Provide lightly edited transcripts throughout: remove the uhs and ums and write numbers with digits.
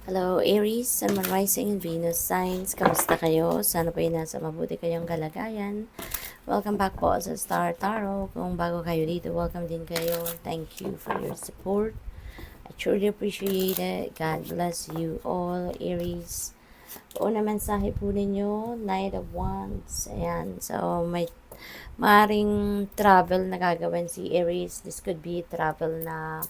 Hello, Aries, Sun, Moon, Rising, and Venus signs. Kamusta kayo? Sana po nasa mabuti kayong kalagayan. Welcome back po sa Star Tarot. Kung bago kayo dito, welcome din kayo. Thank you for your support. I truly appreciate it. God bless you all, Aries. Una mensahe po ninyo, Knight of Wands. Ayan, so may maaaring travel na gagawin si Aries. This could be travel na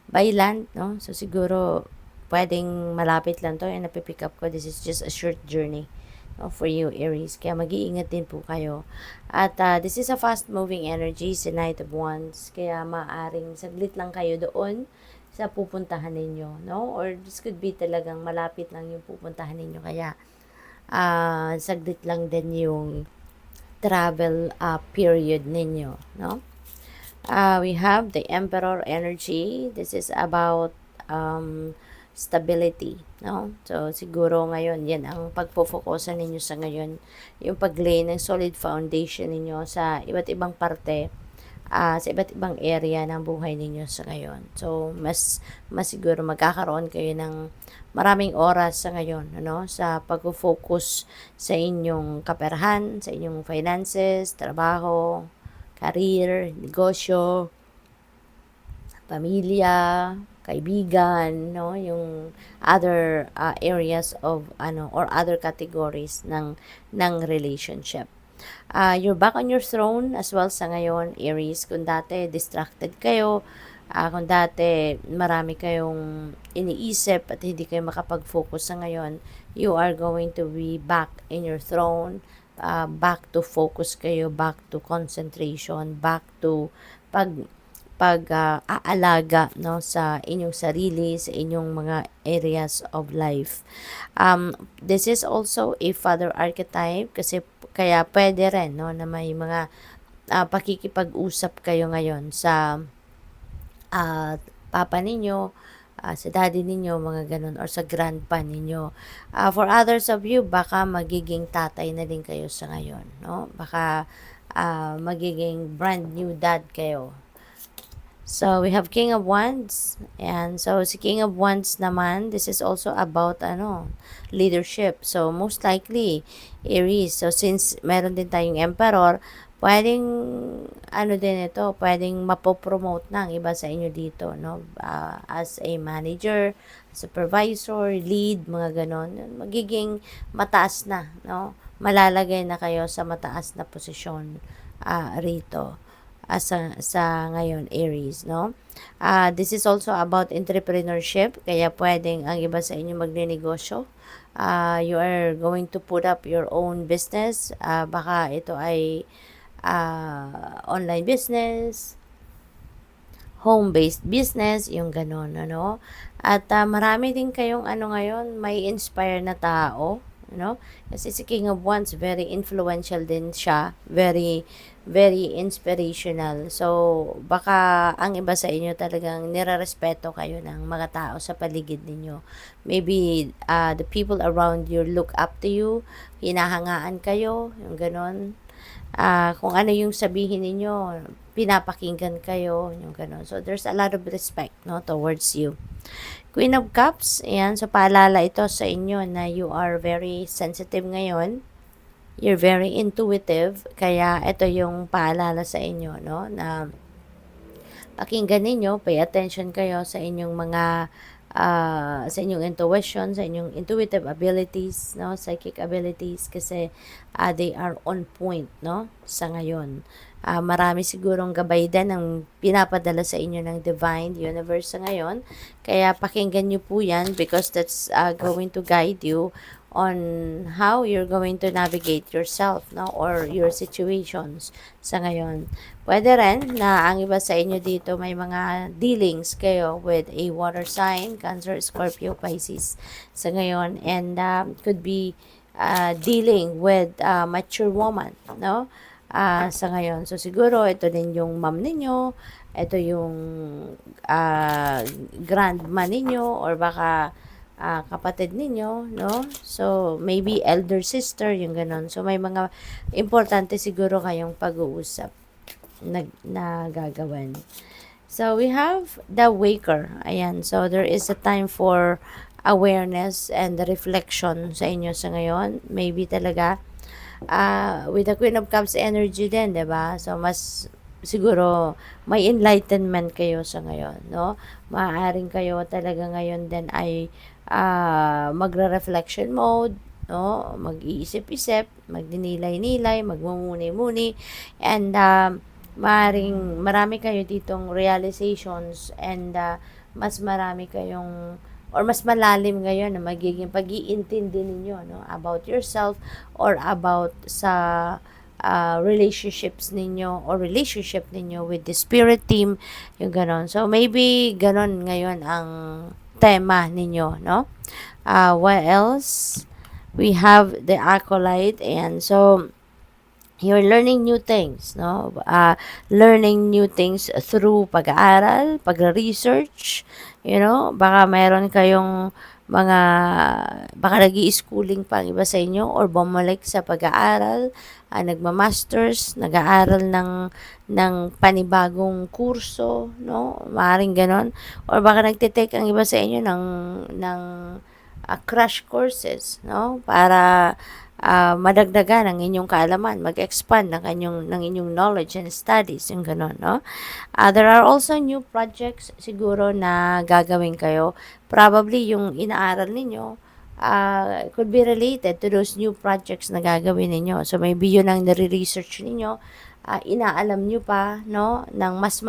by land, no? So, siguro, pwedeng malapit lang to and napipick up ko. This is just a short journey, no, for you, Aries. Kaya mag-iingat din po kayo. At this is a fast-moving energy, si Knight of Wands. Kaya maaring saglit lang kayo doon sa pupuntahan ninyo, no? Or this could be talagang malapit lang yung pupuntahan ninyo. Kaya saglit lang din yung travel period ninyo, no? We have the Emperor energy. This is about stability, no? So, siguro ngayon, yan ang pagpo-focusan ninyo sa ngayon. Yung pag-lay ng solid foundation ninyo sa iba't ibang parte, sa iba't ibang area ng buhay ninyo sa ngayon. So, mas siguro magkakaroon kayo ng maraming oras sa ngayon, ano? Sa pag-focus sa inyong kaperahan, sa inyong finances, trabaho, career, negosyo, pamilya, kaibigan, no, yung other areas of or other categories ng relationship. You're back on your throne as well sa ngayon, Aries. Kung dati distracted kayo, kung dati marami kayong iniisip at hindi kayo makapag-focus sa ngayon, you are going to be back in your throne, back to focus kayo, back to concentration, back to aalaga, no, sa inyong sarili, sa inyong mga areas of life. This is also a father archetype kasi kaya pwede rin, no, na may mga pakikipag-usap kayo ngayon sa papa ninyo, sa daddy ninyo, mga ganun, or sa grandpa ninyo. For others of you, baka magiging tatay na din kayo sa ngayon, no? Baka magiging brand new dad kayo. So, we have King of Wands. And so, si King of Wands naman, this is also about, leadership. So, most likely, Aries. So, since meron din tayong Emperor, pwedeng, din ito, pwedeng mapopromote ng iba sa inyo dito, no? As a manager, supervisor, lead, mga ganon. Magiging mataas na, no? Malalagay na kayo sa mataas na posisyon rito sa ngayon, Aries, no? This is also about entrepreneurship, kaya pwedeng ang iba sa inyo magnenegosyo. You are going to put up your own business. Baka ito ay online business, home-based business, yung ganon, ano? At marami din kayong ngayon, may inspire na tao, no? Kasi si King of Wands, very influential din siya, very very inspirational. So, baka ang iba sa inyo talagang nirerespeto kayo ng mga tao sa paligid ninyo. Maybe the people around you look up to you, hinahangaan kayo, yung ganon. Kung ano yung sabihin ninyo, pinapakinggan kayo, yung ganon. So, there's a lot of respect, no, towards you. Queen of Cups, ayan, so paalala ito sa inyo na you are very sensitive ngayon. You're very intuitive, kaya ito yung paalala sa inyo, no, na pakinggan ninyo, pay attention kayo sa inyong mga sa inyong intuition, sa inyong intuitive abilities, no, psychic abilities, kasi they are on point, no, sa ngayon. Marami sigurong gabay din ang pinapadala sa inyo ng divine universe sa ngayon, kaya pakinggan nyo po yan because that's going to guide you on how you're going to navigate yourself, no, or your situations sa ngayon. Pwede rin na ang iba sa inyo dito may mga dealings kayo with a water sign, Cancer, Scorpio, Pisces sa ngayon, and could be dealing with a mature woman, no, sa ngayon. So, siguro ito din yung mom ninyo, ito yung grandma ninyo, or baka kapatid ninyo, no? So, maybe elder sister, yung ganon. So, may mga importante siguro kayong pag-uusap na gagawin. So, we have the waker. Ayan. So, there is a time for awareness and the reflection sa inyo sa ngayon. Maybe talaga with the Queen of Cups energy din, 'di ba? So mas siguro may enlightenment kayo sa ngayon, no? Maaaring kayo talaga ngayon din ay magre-reflection mode, no? Mag-iisip-isip, magdinilay-nilay, magmumuni-muni, and maaaring marami kayo ditong realizations, and mas marami kayong or mas malalim ngayon na magiging pag-iintindi ninyo, no, about yourself or about sa relationships ninyo or relationship ninyo with the spirit team, yung ganon. So maybe ganon ngayon ang tema ninyo, no? What else? We have the acolyte, and so you're learning new things, no? Learning new things through pag-aaral, pagre-research, baka meron kayong mga, baka nag-i-schooling pa ang iba sa inyo or bumalik sa pag-aaral, nagma-masters, nag-aaral ng panibagong kurso, no? Maaaring ganon. Or baka nagtitake ang iba sa inyo ng crash courses, no? Para madagdagan ang inyong kaalaman, mag-expand ng inyong knowledge and studies, yung ganon, no? There are also new projects siguro na gagawin kayo. Probably yung inaaral ninyo could be related to those new projects na gagawin ninyo. So maybe yun ang nare-research ninyo, inaalam nyo pa, no, ng mas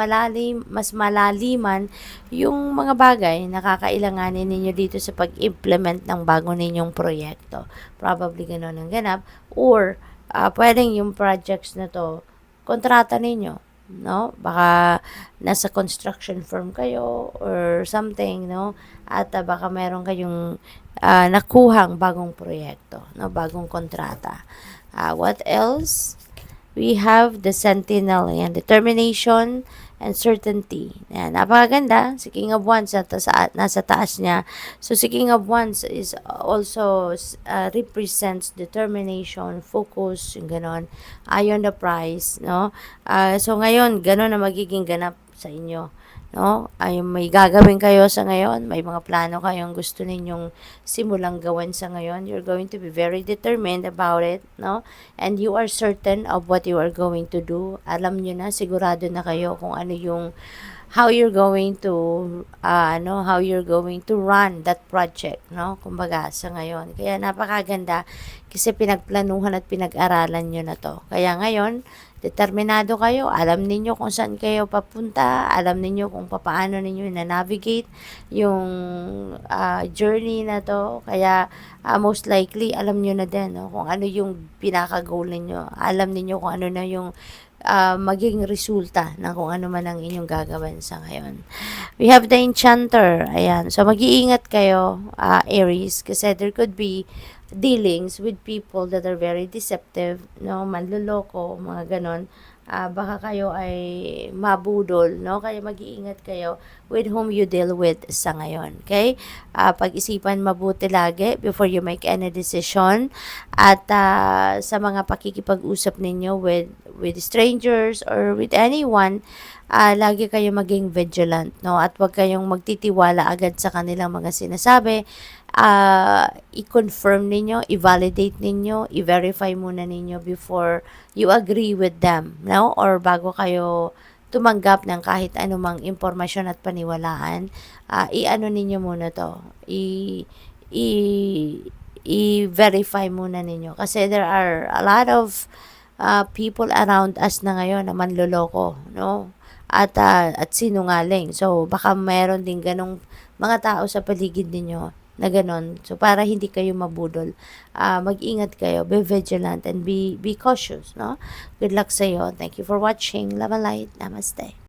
malaliman yung mga bagay na kakailanganin ninyo dito sa pag-implement ng bago ninyong proyekto. Probably gano'n ang ganap. Or pwedeng yung projects na to, kontrata ninyo, no? Baka nasa construction firm kayo or something, no? At baka meron kayong nakuhang bagong proyekto, no? Bagong kontrata. What else? We have the Sentinel, and determination and certainty. Ayan, napakaganda. Si King of Wands nasa taas niya. So si King of Wands is also represents determination, focus, yung ganon, eye on the prize, no? So ngayon, ganon na magiging ganap sa inyo, no? Ay may gagawin kayo sa ngayon, may mga plano kayong gusto ninyong simulang gawin sa ngayon. You're going to be very determined about it, no? And you are certain of what you are going to do. Alam nyo na, sigurado na kayo kung ano yung how you're going to run that project, no? Kumbaga sa ngayon. Kaya napakaganda kasi pinagplanuhan at pinag-aralan nyo na to. Kaya ngayon, determinado kayo, alam ninyo kung saan kayo papunta, alam ninyo kung paano ninyo na-navigate yung journey na to. Kaya most likely, alam nyo na din, no, kung ano yung pinaka-goal ninyo. Alam ninyo kung ano na yung maging resulta ng kung ano man ang inyong gagawin sa ngayon. We have the Enchanter. Ayan. So, mag-iingat kayo, Aries, kasi there could be dealings with people that are very deceptive, no, manloloko, mga ganon. Baka kayo ay mabudol, no? Kaya mag-iingat kayo with whom you deal with sa ngayon, okay? Pag-isipan mabuti lagi before you make any decision. At sa mga pakikipag-usap ninyo with strangers or with anyone, lagi kayo maging vigilant, no? At huwag kayong magtitiwala agad sa kanilang mga sinasabi. I-confirm ninyo, i-validate ninyo, i-verify muna ninyo before you agree with them, no? Or bago kayo tumanggap ng kahit anumang impormasyon at paniwalaan, i-ano ninyo muna to, i-verify muna ninyo. Kasi there are a lot of people around us na ngayon na manloloko, no? At sinungaling. So, baka meron din ganong mga tao sa paligid ninyo na ganon. So, para hindi kayo mabudol, mag-ingat kayo, be vigilant, and be cautious, no? Good luck sa iyo. Thank you for watching. Love and light. Namaste.